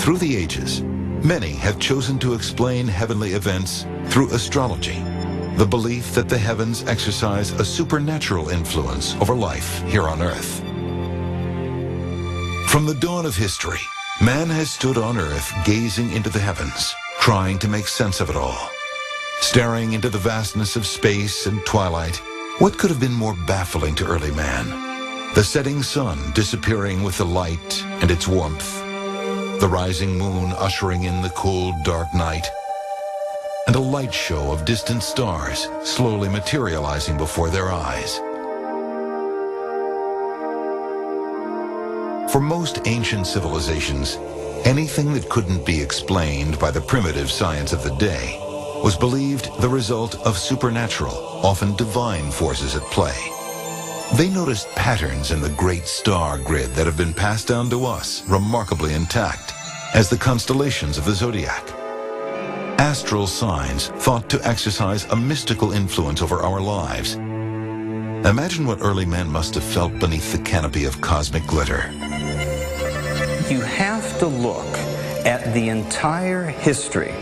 Through the ages, many have chosen to explain heavenly events through astrology, the belief that the heavens exercise a supernatural influence over life here on Earth. From the dawn of history, man has stood on Earth gazing into the heavens, trying to make sense of it all. Staring into the vastness of space and twilight, what could have been more baffling to early man? The setting sun disappearing with the light and its warmth, the rising moon ushering in the cold, dark night, and a light show of distant stars slowly materializing before their eyes. For most ancient civilizations, anything that couldn't be explained by the primitive science of the day was believed the result of supernatural, often divine forces at play. They noticed patterns in the great star grid that have been passed down to us remarkably intact as the constellations of the zodiac. Astral signs thought to exercise a mystical influence over our lives. Imagine what early men must have felt beneath the canopy of cosmic glitter. You have to look at the entire history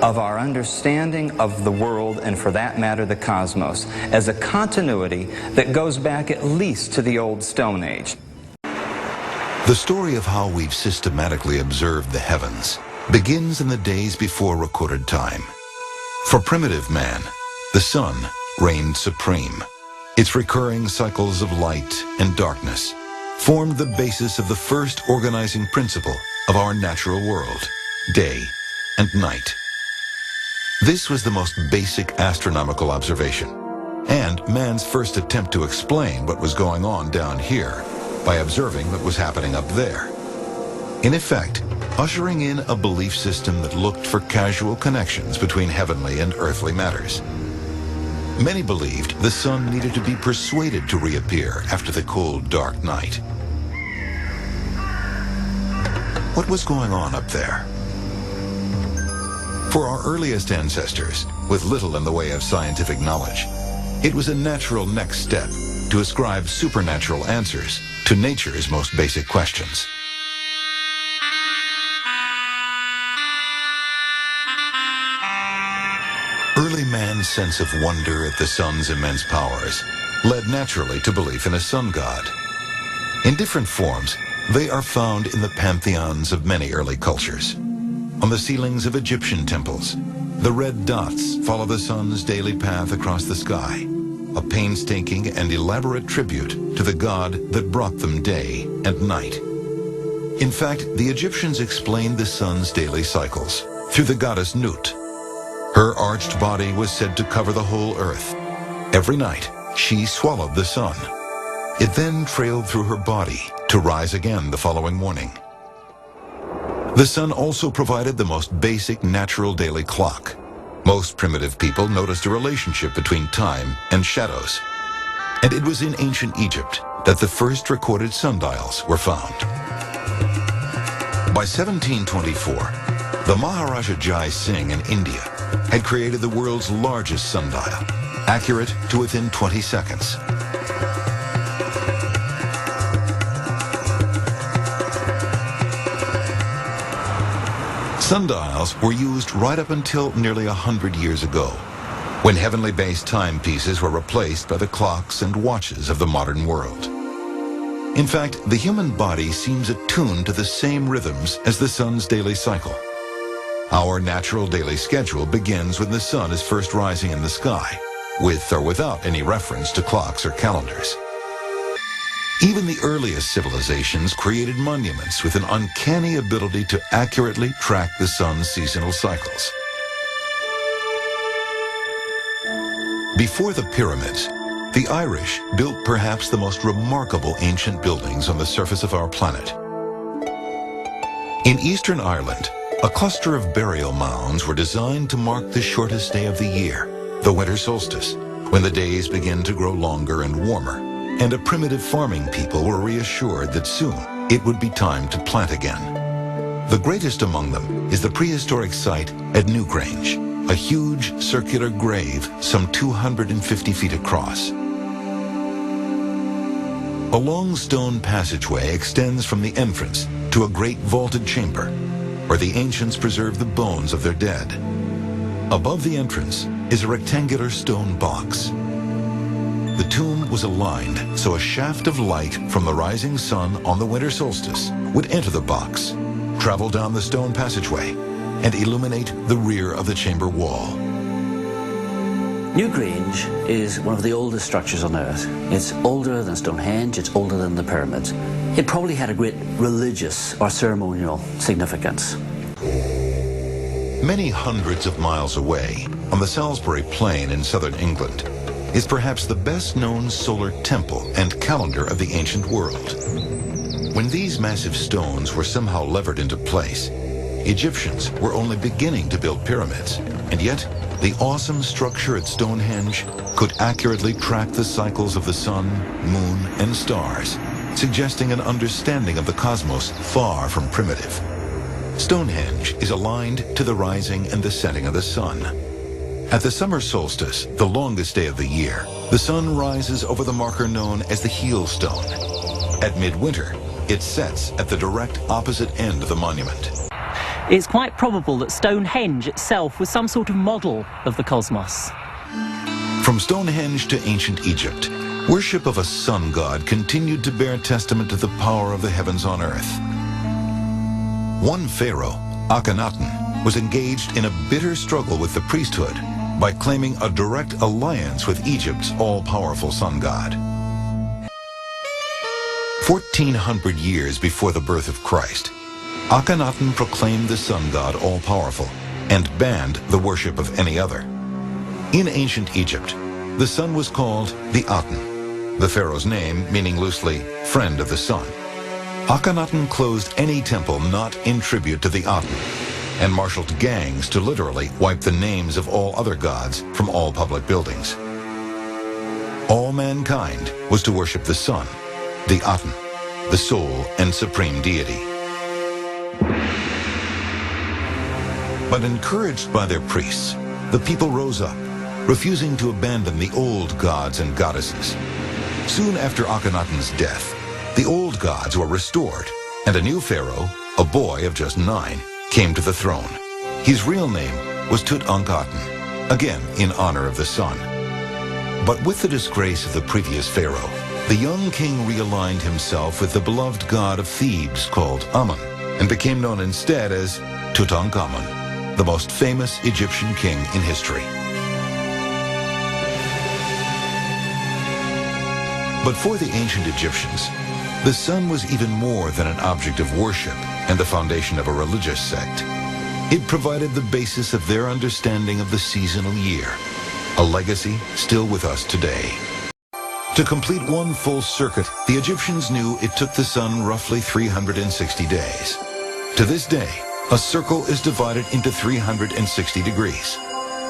of our understanding of the world, and for that matter the cosmos, as a continuity that goes back at least to the old Stone Age. The story of how we've systematically observed the heavens begins in the days before recorded time. For primitive man, the sun reigned supreme. Its recurring cycles of light and darkness formed the basis of the first organizing principle of our natural world, day and night. This was the most basic astronomical observation, and man's first attempt to explain what was going on down here by observing what was happening up there. In effect, ushering in a belief system that looked for casual connections between heavenly and earthly matters. Many believed the sun needed to be persuaded to reappear after the cold, dark night. What was going on up there? For our earliest ancestors, with little in the way of scientific knowledge, it was a natural next step to ascribe supernatural answers to nature's most basic questions. Early man's sense of wonder at the sun's immense powers led naturally to belief in a sun god. In different forms, they are found in the pantheons of many early cultures. On the ceilings of Egyptian temples, the red dots follow the sun's daily path across the sky, a painstaking and elaborate tribute to the god that brought them day and night. In fact, the Egyptians explained the sun's daily cycles through the goddess Nut. Her arched body was said to cover the whole earth. Every night, she swallowed the sun. It then trailed through her body to rise again the following morning. The sun also provided the most basic natural daily clock. Most primitive people noticed a relationship between time and shadows. And it was in ancient Egypt that the first recorded sundials were found. By 1724, the Maharaja Jai Singh in India had created the world's largest sundial, accurate to within 20 seconds. Sundials were used right up until nearly 100 years ago, when heavenly-based timepieces were replaced by the clocks and watches of the modern world. In fact, the human body seems attuned to the same rhythms as the sun's daily cycle. Our natural daily schedule begins when the sun is first rising in the sky, with or without any reference to clocks or calendars. Even the earliest civilizations created monuments with an uncanny ability to accurately track the sun's seasonal cycles. Before the pyramids, the Irish built perhaps the most remarkable ancient buildings on the surface of our planet. In Eastern Ireland, a cluster of burial mounds were designed to mark the shortest day of the year, the winter solstice, when the days begin to grow longer and warmer, and a primitive farming people were reassured that soon it would be time to plant again. The greatest among them is the prehistoric site at Newgrange, a huge circular grave some 250 feet across. A long stone passageway extends from the entrance to a great vaulted chamber. where the ancients preserved the bones of their dead. Above the entrance is a rectangular stone box. The tomb was aligned so a shaft of light from the rising sun on the winter solstice would enter the box, travel down the stone passageway, and illuminate the rear of the chamber wall. Newgrange is one of the oldest structures on Earth. It's older than Stonehenge, it's older than the pyramids. It probably had a great religious or ceremonial significance. Many hundreds of miles away, on the Salisbury Plain in southern England, is perhaps the best-known solar temple and calendar of the ancient world. When these massive stones were somehow levered into place, Egyptians were only beginning to build pyramids, and yet the awesome structure at Stonehenge could accurately track the cycles of the sun, moon, and stars, suggesting an understanding of the cosmos far from primitive. Stonehenge is aligned to the rising and the setting of the sun. At the summer solstice, the longest day of the year, the sun rises over the marker known as the heel stone. At midwinter, it sets at the direct opposite end of the monument. It's quite probable that Stonehenge itself was some sort of model of the cosmos. From Stonehenge to ancient Egypt, worship of a sun god continued to bear testament to the power of the heavens on earth. One pharaoh, Akhenaten, was engaged in a bitter struggle with the priesthood by claiming a direct alliance with Egypt's all-powerful sun god. 1400 years before the birth of Christ, Akhenaten proclaimed the sun god all-powerful and banned the worship of any other. In ancient Egypt, the sun was called the Aten, the pharaoh's name meaning loosely friend of the sun. Akhenaten closed any temple not in tribute to the Aten and marshaled gangs to literally wipe the names of all other gods from all public buildings. All mankind was to worship the sun, the Aten, the sole and supreme deity. But encouraged by their priests, the people rose up, refusing to abandon the old gods and goddesses. Soon after Akhenaten's death, the old gods were restored, and a new pharaoh, a boy of just 9, came to the throne. His real name was Tutankhaten, again in honor of the sun. But with the disgrace of the previous pharaoh, the young king realigned himself with the beloved god of Thebes called Amun, and became known instead as Tutankhamun, the most famous Egyptian king in history. But for the ancient Egyptians, the sun was even more than an object of worship and the foundation of a religious sect. It provided the basis of their understanding of the seasonal year, a legacy still with us today. To complete one full circuit, the Egyptians knew it took the sun roughly 360 days. To this day, a circle is divided into 360 degrees,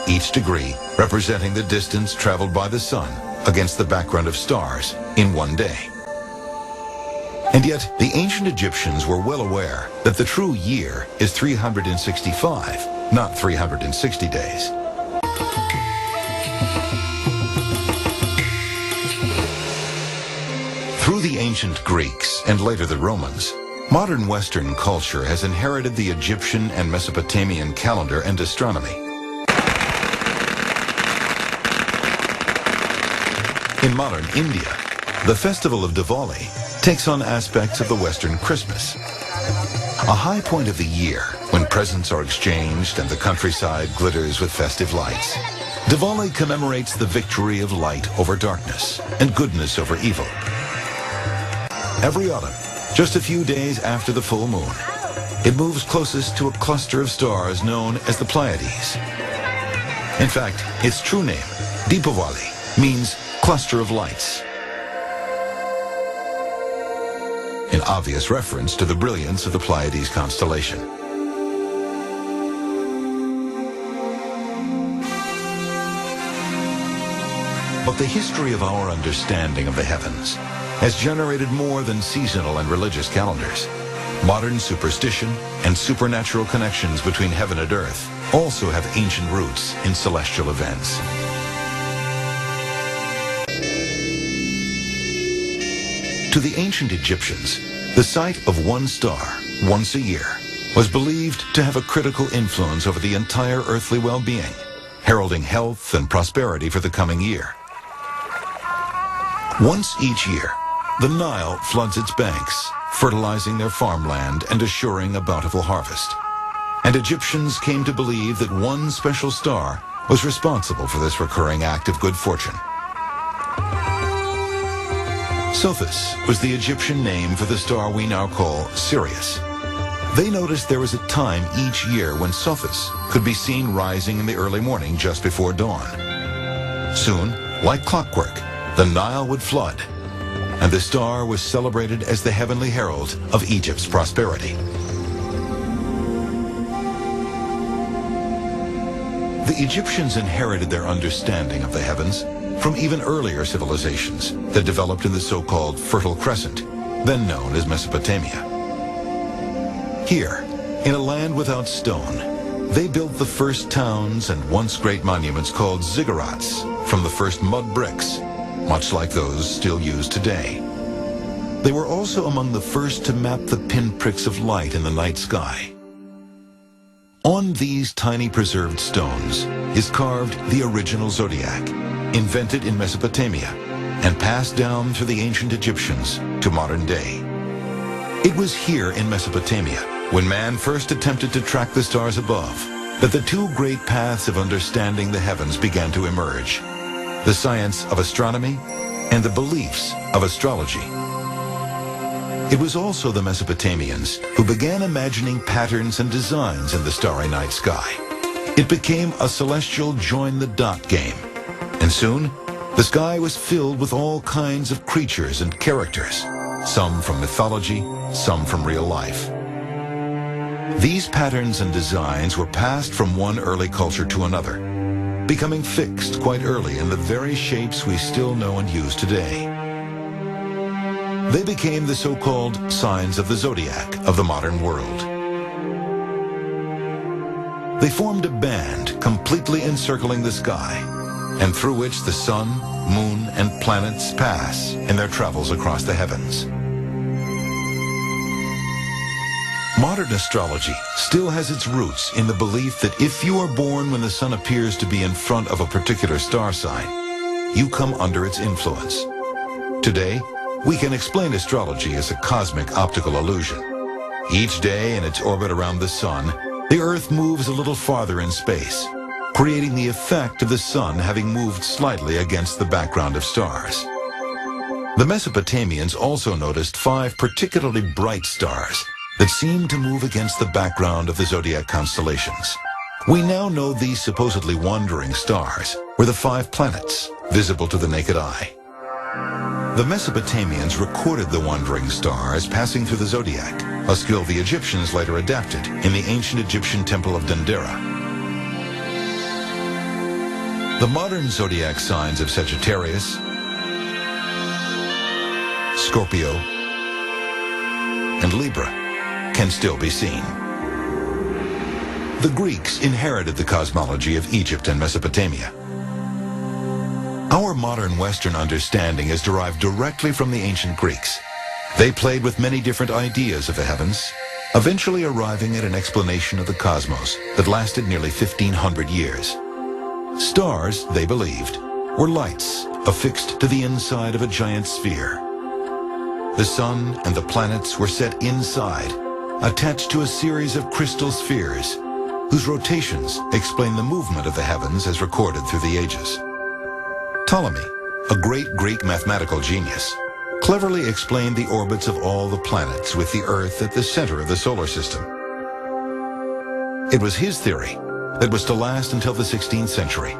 each degree representing the distance traveled by the sun against the background of stars in one day. And yet, the ancient Egyptians were well aware that the true year is 365, not 360 days. Through the ancient Greeks and later the Romans, modern Western culture has inherited the Egyptian and Mesopotamian calendar and astronomy. In modern India, the festival of Diwali takes on aspects of the Western Christmas. A high point of the year when presents are exchanged and the countryside glitters with festive lights. Diwali commemorates the victory of light over darkness and goodness over evil. Every autumn, just a few days after the full moon, it moves closest to a cluster of stars known as the Pleiades. In fact, its true name, Deepavali, means cluster of lights, an obvious reference to the brilliance of the Pleiades constellation. But the history of our understanding of the heavens has generated more than seasonal and religious calendars. Modern superstition and supernatural connections between heaven and earth also have ancient roots in celestial events. To the ancient Egyptians, the sight of one star once a year was believed to have a critical influence over the entire earthly well-being, heralding health and prosperity for the coming year. Once each year, the Nile floods its banks, fertilizing their farmland and assuring a bountiful harvest. And Egyptians came to believe that one special star was responsible for this recurring act of good fortune. Sothis was the Egyptian name for the star we now call Sirius. They noticed there was a time each year when Sothis could be seen rising in the early morning just before dawn. Soon, like clockwork, the Nile would flood, and the star was celebrated as the heavenly herald of Egypt's prosperity. The Egyptians inherited their understanding of the heavens from even earlier civilizations that developed in the so-called Fertile Crescent, then known as Mesopotamia. Here, in a land without stone, they built the first towns and once great monuments called ziggurats from the first mud bricks, much like those still used today. They were also among the first to map the pinpricks of light in the night sky. On these tiny preserved stones is carved the original zodiac, invented in Mesopotamia and passed down through the ancient Egyptians to modern day. It was here in Mesopotamia, when man first attempted to track the stars above, that the two great paths of understanding the heavens began to emerge: the science of astronomy and the beliefs of astrology. It was also the Mesopotamians who began imagining patterns and designs in the starry night sky. It became a celestial join-the-dot game, and soon the sky was filled with all kinds of creatures and characters, some from mythology, some from real life. These patterns and designs were passed from one early culture to another, becoming fixed quite early in the very shapes we still know and use today. They became the so-called signs of the zodiac of the modern world. They formed a band completely encircling the sky, and through which the sun, moon, and planets pass in their travels across the heavens. Modern astrology still has its roots in the belief that if you are born when the sun appears to be in front of a particular star sign, you come under its influence. Today, we can explain astrology as a cosmic optical illusion. Each day in its orbit around the sun, the Earth moves a little farther in space, creating the effect of the sun having moved slightly against the background of stars. The Mesopotamians also noticed 5 particularly bright stars that seemed to move against the background of the zodiac constellations. We now know these supposedly wandering stars were the 5 planets visible to the naked eye. The Mesopotamians recorded the wandering stars passing through the zodiac, a skill the Egyptians later adapted in the ancient Egyptian temple of Dendera. The modern zodiac signs of Sagittarius, Scorpio, and Libra can still be seen. The Greeks inherited the cosmology of Egypt and Mesopotamia. Our modern Western understanding is derived directly from the ancient Greeks. They played with many different ideas of the heavens, eventually arriving at an explanation of the cosmos that lasted nearly 1,500 years. Stars, they believed, were lights affixed to the inside of a giant sphere. The sun and the planets were set inside, attached to a series of crystal spheres, whose rotations explain the movement of the heavens as recorded through the ages. Ptolemy, a great Greek mathematical genius, cleverly explained the orbits of all the planets with the Earth at the center of the solar system. It was his theory that was to last until the 16th century,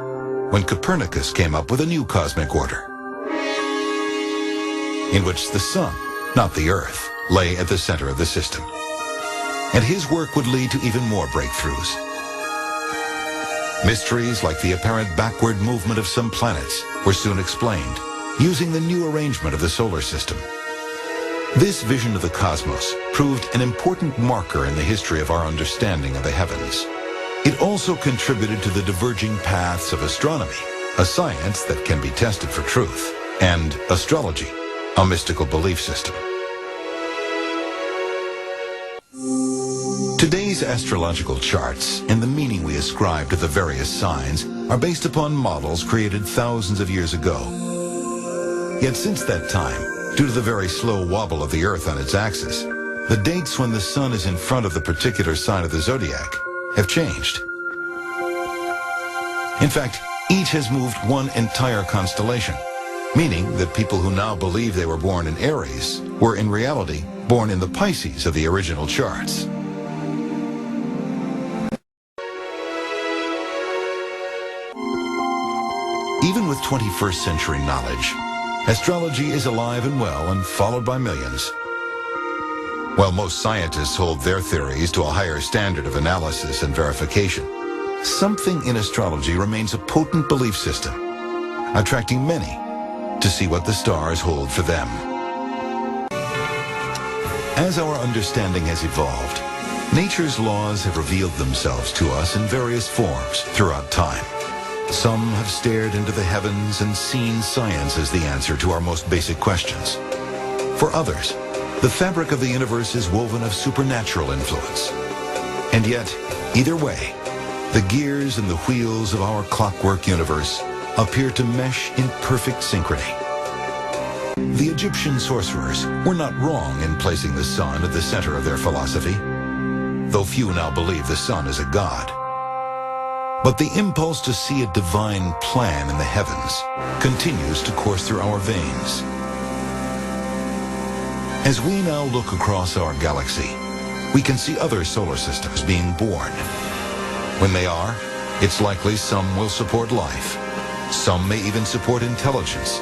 when Copernicus came up with a new cosmic order, in which the sun, not the Earth, lay at the center of the system. And his work would lead to even more breakthroughs. Mysteries like the apparent backward movement of some planets were soon explained, using the new arrangement of the solar system. This vision of the cosmos proved an important marker in the history of our understanding of the heavens. It also contributed to the diverging paths of astronomy, a science that can be tested for truth, and astrology, a mystical belief system. Today's These astrological charts and the meaning we ascribe to the various signs are based upon models created thousands of years ago. Yet since that time, due to the very slow wobble of the Earth on its axis, the dates when the sun is in front of the particular sign of the zodiac have changed. In fact, each has moved one entire constellation, meaning that people who now believe they were born in Aries were in reality born in the Pisces of the original charts. Even with 21st century knowledge, astrology is alive and well and followed by millions. While most scientists hold their theories to a higher standard of analysis and verification, something in astrology remains a potent belief system, attracting many to see what the stars hold for them. As our understanding has evolved, nature's laws have revealed themselves to us in various forms throughout time. Some have stared into the heavens and seen science as the answer to our most basic questions. For others, the fabric of the universe is woven of supernatural influence. And yet, either way, the gears and the wheels of our clockwork universe appear to mesh in perfect synchrony. The Egyptian sorcerers were not wrong in placing the sun at the center of their philosophy, though few now believe the sun is a god. But the impulse to see a divine plan in the heavens continues to course through our veins. As we now look across our galaxy, we can see other solar systems being born. When they are, it's likely some will support life. Some may even support intelligence.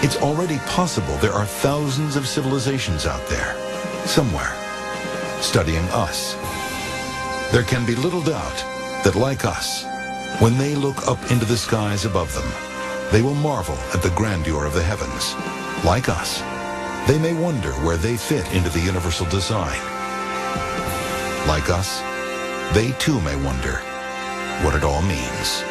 It's already possible there are thousands of civilizations out there, somewhere, studying us. There can be little doubt that, like us, when they look up into the skies above them, they will marvel at the grandeur of the heavens. Like us, they may wonder where they fit into the universal design. Like us, they too may wonder what it all means.